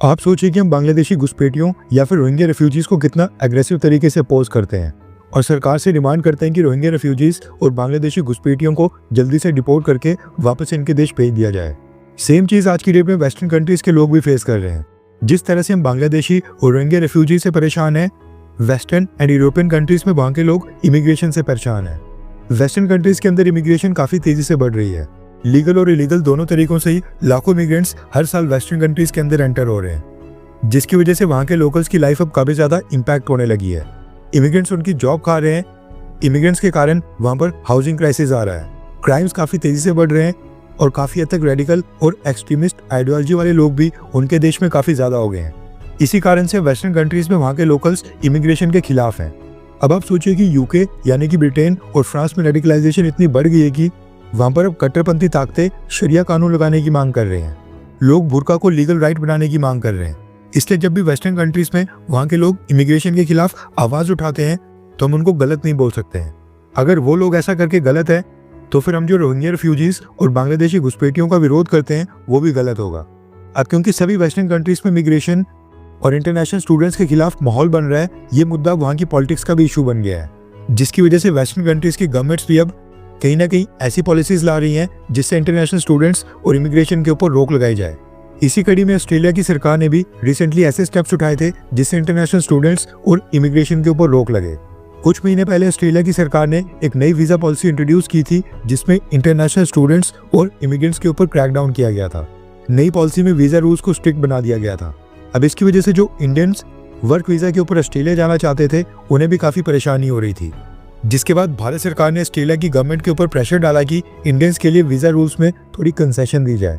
आप सोचिए कि हम बांग्लादेशी घुसपैठियों या फिर रोहिंग्या रेफ्यूजीज को कितना एग्रेसिव तरीके से अपोज करते हैं और सरकार से डिमांड करते हैं कि रोहिंग्या रेफ्यूजीज और बांग्लादेशी घुसपैठियों को जल्दी से डिपोर्ट करके वापस इनके देश भेज दिया जाए। सेम चीज़ आज की डेट में वेस्टर्न कंट्रीज के लोग भी फेस कर रहे हैं। जिस तरह से हम बांग्लादेशी और रोहिंग्या रेफ्यूजी से परेशान हैं, वेस्टर्न एंड यूरोपियन कंट्रीज में वहाँ के लोग इमिग्रेशन से परेशान हैं। वेस्टर्न कंट्रीज के अंदर इमिग्रेशन काफ़ी तेज़ी से बढ़ रही है। लीगल और इलीगल दोनों तरीकों से ही लाखों इमिग्रेंट्स हर साल वेस्टर्न कंट्रीज के अंदर एंटर हो रहे हैं, जिसकी वजह से वहाँ के लोकल्स की लाइफ अब काफ़ी ज़्यादा इम्पैक्ट होने लगी है। इमिग्रेंट्स उनकी जॉब खा रहे हैं। इमिग्रेंट्स के कारण वहाँ पर हाउसिंग क्राइसिस आ रहा है। क्राइम्स काफ़ी तेज़ी से बढ़ रहे हैं और काफ़ी हद तक रेडिकल और एक्सट्रीमिस्ट आइडियोलॉजी वाले लोग भी उनके देश में काफ़ी ज़्यादा हो गए हैं। इसी कारण से वेस्टर्न कंट्रीज में वहाँ के लोकल्स इमिग्रेशन के खिलाफ हैं। अब आप सोचिए कि यूके यानी कि ब्रिटेन और फ्रांस में रेडिकलाइजेशन इतनी बढ़ गई है कि वहाँ पर अब कट्टरपंथी ताकतें शरिया कानून लगाने की मांग कर रहे हैं। लोग बुर्का को लीगल राइट बनाने की मांग कर रहे हैं। इसलिए जब भी वेस्टर्न कंट्रीज में वहाँ के लोग इमिग्रेशन के खिलाफ आवाज़ उठाते हैं तो हम उनको गलत नहीं बोल सकते हैं। अगर वो लोग ऐसा करके गलत है तो फिर हम जो रोहिंग्या रेफ्यूजीज और बांग्लादेशी घुसपैठियों का विरोध करते हैं वो भी गलत होगा। अब क्योंकि सभी वेस्टर्न कंट्रीज में इमिग्रेशन और इंटरनेशनल स्टूडेंट्स के खिलाफ माहौल बन रहा है, ये मुद्दा वहाँ की पॉलिटिक्स का भी इशू बन गया है, जिसकी वजह से वेस्टर्न कंट्रीज की गवर्नमेंट्स भी अब कहीं ना कहीं ऐसी पॉलिसीज ला रही हैं जिससे इंटरनेशनल स्टूडेंट्स और इमिग्रेशन के ऊपर रोक लगाई जाए। इसी कड़ी में ऑस्ट्रेलिया की सरकार ने भी रिसेंटली ऐसे स्टेप्स उठाए थे जिससे इंटरनेशनल स्टूडेंट्स और इमिग्रेशन के ऊपर रोक लगे। कुछ महीने पहले ऑस्ट्रेलिया की सरकार ने एक नई वीज़ा पॉलिसी इंट्रोड्यूस की थी जिसमें इंटरनेशनल स्टूडेंट्स और इमिग्रेंट्स के ऊपर क्रैकडाउन किया गया था। नई पॉलिसी में वीज़ा रूल्स को स्ट्रिक्ट बना दिया गया था। अब इसकी वजह से जो इंडियंस वर्क वीज़ा के ऊपर ऑस्ट्रेलिया जाना चाहते थे उन्हें भी काफ़ी परेशानी हो रही थी, जिसके बाद भारत सरकार ने ऑस्ट्रेलिया की गवर्नमेंट के ऊपर प्रेशर डाला कि इंडियंस के लिए वीज़ा रूल्स में थोड़ी कंसेशन दी जाए,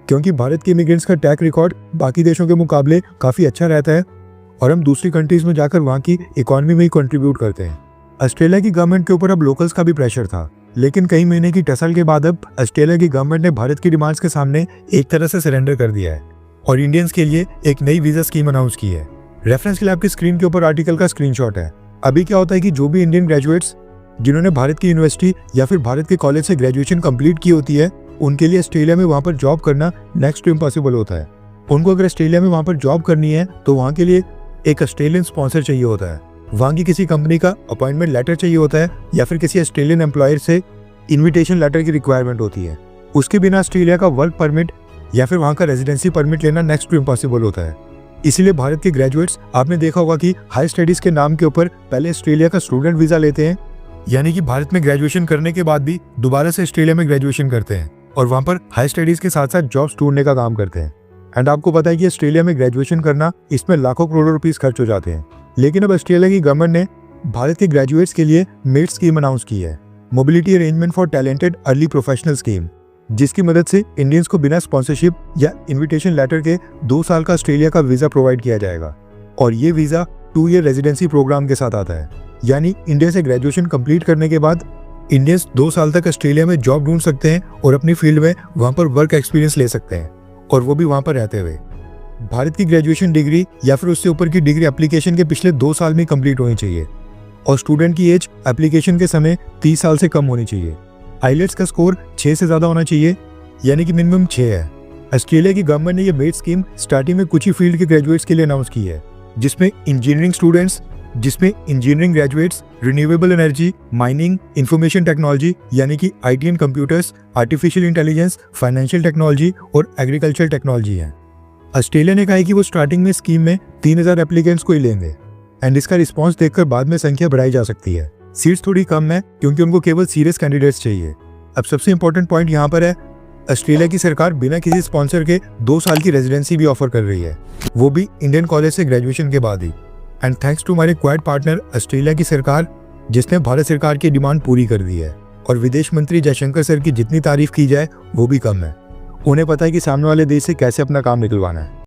क्योंकि भारत के इमिग्रेंट्स का ट्रैक रिकॉर्ड बाकी देशों के मुकाबले काफ़ी अच्छा रहता है और हम दूसरी कंट्रीज़ में जाकर वहाँ की इकॉनमी में ही कंट्रीब्यूट करते हैं। ऑस्ट्रेलिया की गवर्नमेंट के ऊपर अब लोकल्स का भी प्रेशर था, लेकिन कई महीने की टसल के बाद अब ऑस्ट्रेलिया की गवर्नमेंट ने भारत की डिमांड्स के सामने एक तरह से सरेंडर कर दिया है और इंडियंस के लिए एक नई वीज़ा स्कीम अनाउंस की है। रेफरेंस के लिए आपकी स्क्रीन के ऊपर आर्टिकल का स्क्रीनशॉट है। अभी क्या होता है कि जो भी इंडियन ग्रेजुएट्स जिन्होंने भारत की यूनिवर्सिटी या फिर भारत के कॉलेज से ग्रेजुएशन कंप्लीट की होती है, उनके लिए ऑस्ट्रेलिया में वहाँ पर जॉब करना नेक्स्ट टू इम्पॉसिबल होता है। उनको अगर ऑस्ट्रेलिया में वहाँ पर जॉब करनी है तो वहाँ के लिए एक ऑस्ट्रेलियन स्पॉन्सर चाहिए होता है, वहाँ की किसी कंपनी का अपॉइंटमेंट लेटर चाहिए होता है या फिर किसी ऑस्ट्रेलियन एम्प्लॉयर से इन्विटेशन लेटर की रिक्वायरमेंट होती है। उसके बिना ऑस्ट्रेलिया का वर्क परमिट या फिर वहाँ का रेजिडेंसी परमिट लेना नेक्स्ट टू इम्पॉसिबल होता है। इसीलिए भारत के ग्रेजुएट्स, आपने देखा होगा कि हाई स्टडीज़ के नाम के ऊपर पहले ऑस्ट्रेलिया का स्टूडेंट वीज़ा लेते हैं, यानी कि भारत में ग्रेजुएशन करने के बाद भी दोबारा से ऑस्ट्रेलिया में ग्रेजुएशन करते हैं और वहाँ पर हाई स्टडीज़ के साथ साथ जॉब्स ढूंढने का काम करते हैं। एंड आपको पता है कि ऑस्ट्रेलिया में ग्रेजुएशन करना, इसमें लाखों करोड़ों रुपीस खर्च हो जाते हैं। लेकिन अब ऑस्ट्रेलिया की गवर्नमेंट ने भारत के ग्रेजुएट्स के लिए मेट स्कीम अनाउंस की है, mobility arrangement for talented early professional scheme, जिसकी मदद से इंडियंस को बिना स्पॉन्सरशिप या इन्विटेशन लेटर के 2 साल का ऑस्ट्रेलिया का वीज़ा प्रोवाइड किया जाएगा। और ये वीज़ा 2 ईयर रेजिडेंसी प्रोग्राम के साथ आता है, यानी इंडिया से ग्रेजुएशन कंप्लीट करने के बाद इंडियंस 2 साल तक ऑस्ट्रेलिया में जॉब ढूंढ सकते हैं और अपनी फील्ड में वहाँ पर वर्क एक्सपीरियंस ले सकते हैं, और वो भी वहाँ पर रहते हुए। भारत की ग्रेजुएशन डिग्री या फिर उससे ऊपर की डिग्री एप्लीकेशन के पिछले 2 साल में कंप्लीट होनी चाहिए और स्टूडेंट की एज एप्लीकेशन के समय 30 साल से कम होनी चाहिए। आईलेट्स का स्कोर 6 से ज़्यादा होना चाहिए, यानी कि मिनिमम 6 है। ऑस्ट्रेलिया की गवर्नमेंट ने ये मेट स्कीम स्टार्टिंग में कुछ ही फील्ड के ग्रेजुएट्स के लिए अनाउंस की है, जिसमें engineering graduates, renewable energy, mining, information technology यानी कि IT and computers, artificial intelligence, financial technology और एग्रीकल्चर टेक्नोलॉजी है। ऑस्ट्रेलिया ने कहा है कि वो स्टार्टिंग में स्कीम में 3000 एप्लीकेंट्स को ही लेंगे एंड इसका रिस्पॉन्स देखकर बाद में संख्या बढ़ाई जा सकती है। सीट्स थोड़ी कम है क्योंकि उनको केवल सीरियस कैंडिडेट्स चाहिए। अब सबसे इंपॉर्टेंट पॉइंट यहाँ पर है, ऑस्ट्रेलिया की सरकार बिना किसी स्पॉन्सर के 2 साल की रेजिडेंसी भी ऑफर कर रही है, वो भी इंडियन कॉलेज से ग्रेजुएशन के बाद ही। एंड थैंक्स टू हमारे क्वाड पार्टनर ऑस्ट्रेलिया की सरकार, जिसने भारत सरकार की डिमांड पूरी कर दी है। और विदेश मंत्री जयशंकर सर की जितनी तारीफ की जाए वो भी कम है। उन्हें पता है कि सामने वाले देश से कैसे अपना काम निकलवाना है।